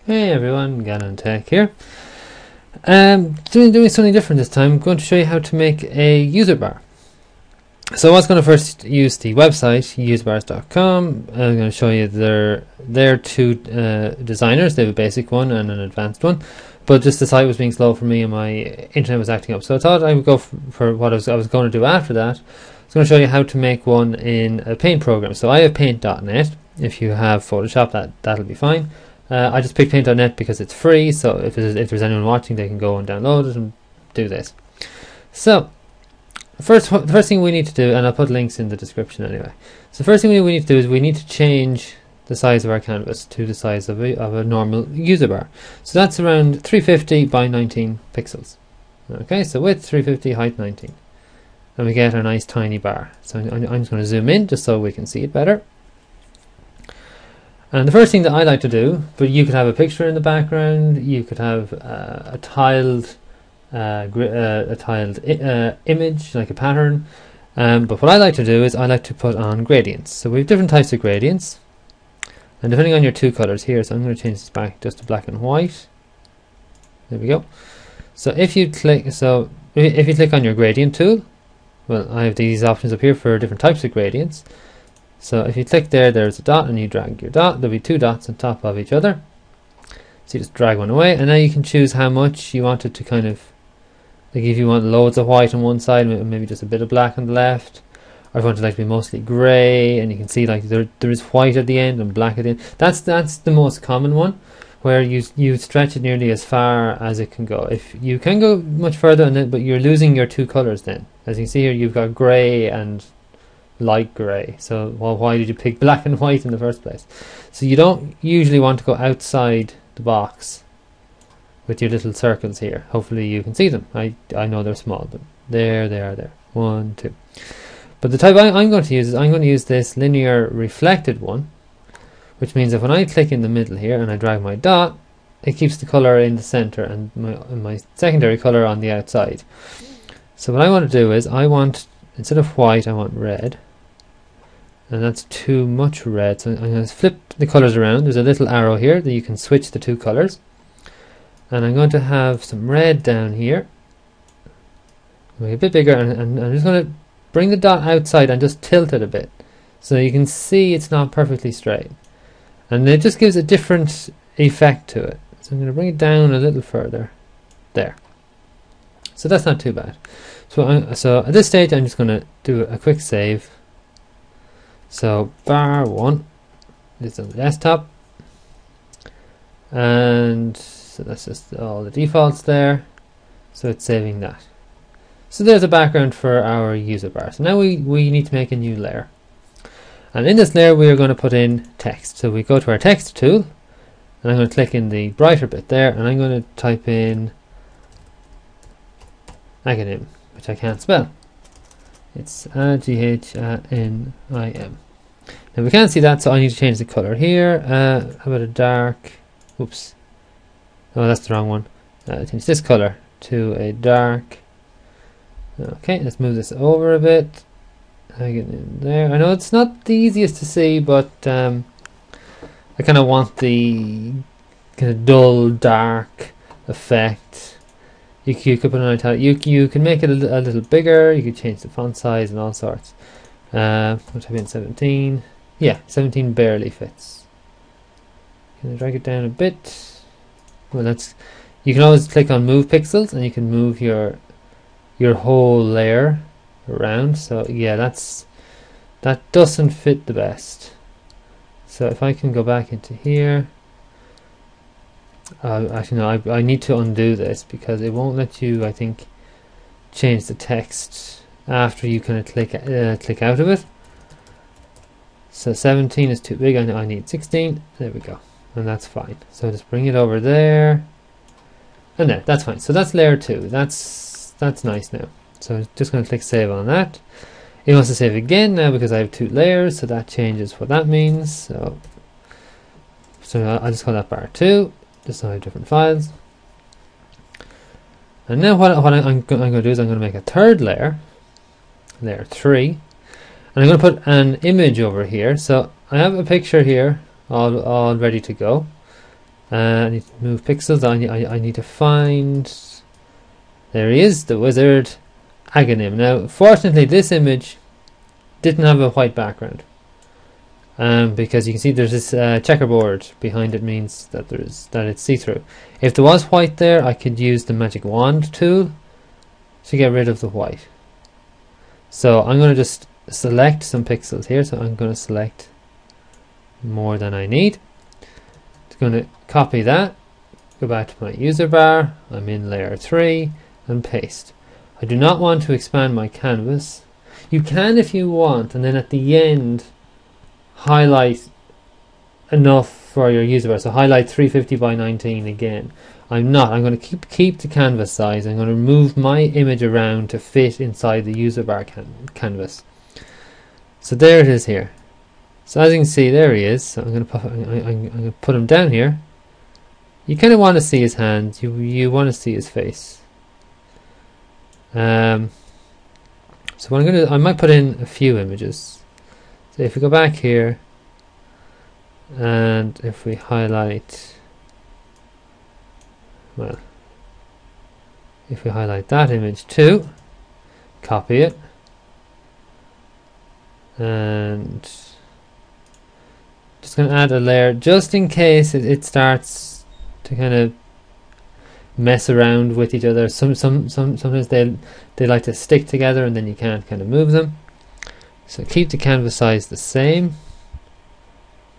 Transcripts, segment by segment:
Hey everyone, GanonTEK here. Doing something different this time. I'm going to show you how to make a user bar. So I was going to first use the website userbars.com. I'm going to show you their two designers. They have a basic one and an advanced one, but just the site was being slow for me and my internet was acting up. So I thought I would go for what I was going to do after that. I was going to show you how to make one in a Paint program. So I have Paint.net. If you have Photoshop, that'll be fine. I just picked Paint.net because it's free, so if there's anyone watching, they can go and download it and do this. So the first thing we need to do, and I'll put links in the description anyway. So the first thing we need to do is we need to change the size of our canvas to the size of a normal user bar. So that's around 350 by 19 pixels. Okay, so width 350, height 19. And we get a nice tiny bar. So I'm just going to zoom in just so we can see it better. And the first thing that I like to do, but you could have a picture in the background, you could have a tiled image, like a pattern. But what I like to do is I like to put on gradients. So we have different types of gradients, and depending on your two colors here, so I'm going to change this back just to black and white. There we go. So if you click on your gradient tool, well, I have these options up here for different types of gradients. So if you click there, there's a dot, and you drag your dot, there'll be two dots on top of each other. So you just drag one away, and now you can choose how much you want it to kind of, like if you want loads of white on one side, maybe just a bit of black on the left, or if you want it like to be mostly grey, and you can see like there is white at the end and black at the end. That's the most common one, where you stretch it nearly as far as it can go. If you can go much further on it, but you're losing your two colours then. As you can see here, you've got grey and light grey. So why did you pick black and white in the first place? So you don't usually want to go outside the box with your little circles here. Hopefully you can see them. I know they're small, but there they are there. 1, 2. But the type I'm going to use is I'm going to use this linear reflected one, which means that when I click in the middle here and I drag my dot, it keeps the colour in the centre and my secondary colour on the outside. So what I want to do is instead of white, I want red. And that's too much red, so I'm going to flip the colours around. There's a little arrow here that you can switch the two colours, and I'm going to have some red down here, make it a bit bigger, and I'm just going to bring the dot outside and just tilt it a bit so you can see it's not perfectly straight, and it just gives a different effect to it. So I'm going to bring it down a little further there, so that's not too bad. So at this stage I'm just going to do a quick save. So bar 1 is on the desktop, and so that's just all the defaults there, so it's saving that. So there's a background for our user bar. So now we need to make a new layer, and in this layer we are going to put in text. So we go to our text tool, and I'm going to click in the brighter bit there, and I'm going to type in Aganim, which I can't spell. It's Aghanim. Now we can't see that, so I need to change the color here. How about a dark? Oops. Oh, that's the wrong one. Change this color to a dark. Okay, let's move this over a bit. I get in there. I know it's not the easiest to see, but I kind of want the kind of dull, dark effect. You could put an italic. You can make it a little bigger. You could change the font size and all sorts. I'll type in 17. Yeah, 17 barely fits. Can I drag it down a bit? Well, you can always click on move pixels, and you can move your whole layer around. So yeah, that doesn't fit the best. So if I can go back into here. Actually no, I need to undo this because it won't let you, I think, change the text after you kind of click out of it. So 17 is too big. I need 16. There we go, and that's fine. So just bring it over there, and there. That's fine. So that's layer 2. That's nice now. So I'm just going to click save on that. It wants to save again now because I have 2 layers, so that changes what that means. So I'll just call that bar 2. Just so I have different files. And now what I'm going to do is I'm going to make a third layer, layer 3, and I'm going to put an image over here. So I have a picture here all ready to go. I need to move pixels. I need to find, there he is, the wizard Aghanim. Now fortunately this image didn't have a white background, because you can see there's this checkerboard behind it, means that it's see-through. If there was white there, I could use the magic wand tool to get rid of the white. So I'm going to just select some pixels here. So I'm going to select more than I need. I'm going to copy that, go back to my user bar, I'm in layer 3, and paste. I do not want to expand my canvas. You can if you want, and then at the end highlight enough for your user bar. So highlight 350 by 19 again. I'm not. I'm going to keep the canvas size. I'm going to move my image around to fit inside the user bar canvas. So there it is here. So as you can see, there he is. So I'm going to put him down here. You kind of want to see his hands. You want to see his face. So what I'm going to do, I might put in a few images. So if we go back here, and if we highlight, well, if we highlight that image too, copy it, and just going to add a layer just in case it starts to kind of mess around with each other. Sometimes they like to stick together and then you can't kind of move them. So keep the canvas size the same.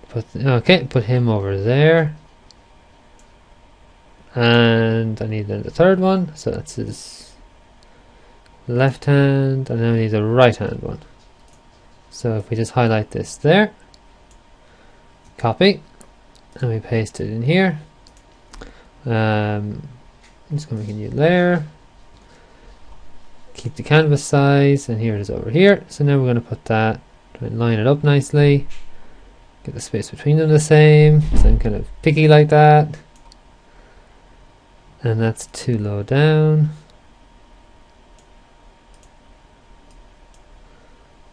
Put him over there. And I need then the third one, so that's his left hand, and then we need the right hand one. So if we just highlight this there, copy, and we paste it in here. I'm just going to make a new layer, keep the canvas size, and here it is over here. So now we're going to put that, try and line it up nicely, get the space between them the same, so I'm kind of picky like that. And that's too low down.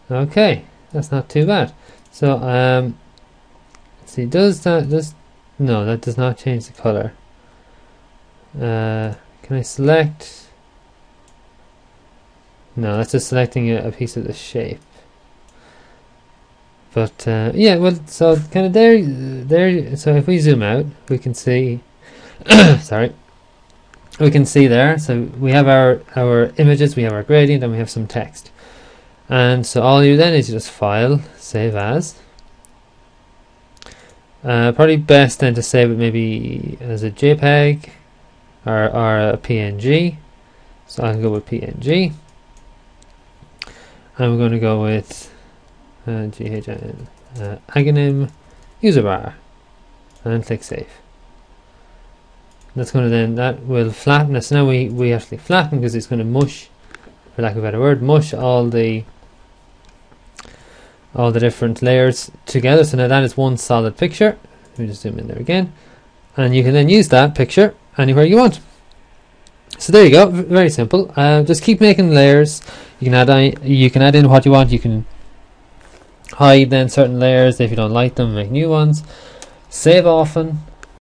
Okay, that's not too bad. So let's see, no, that does not change the color. Can I select? No, that's just selecting a piece of the shape. But yeah, well, so kind of there. So if we zoom out, we can see. Sorry. We can see there, so we have our images, we have our gradient, and we have some text. And so all you then is you just file, save as. Probably best then to save it maybe as a JPEG or a PNG. So I'll go with PNG. And we're going to go with Aghanim user bar, and click save. That's going to then, that will flatten us. Now we actually flatten because it's going to mush, for lack of a better word, mush all the different layers together. So now that is one solid picture. Let me just zoom in there again, and you can then use that picture anywhere you want. So there you go, very simple. Just keep making layers. You can add in what you want. You can hide then certain layers if you don't like them, make new ones. Save often.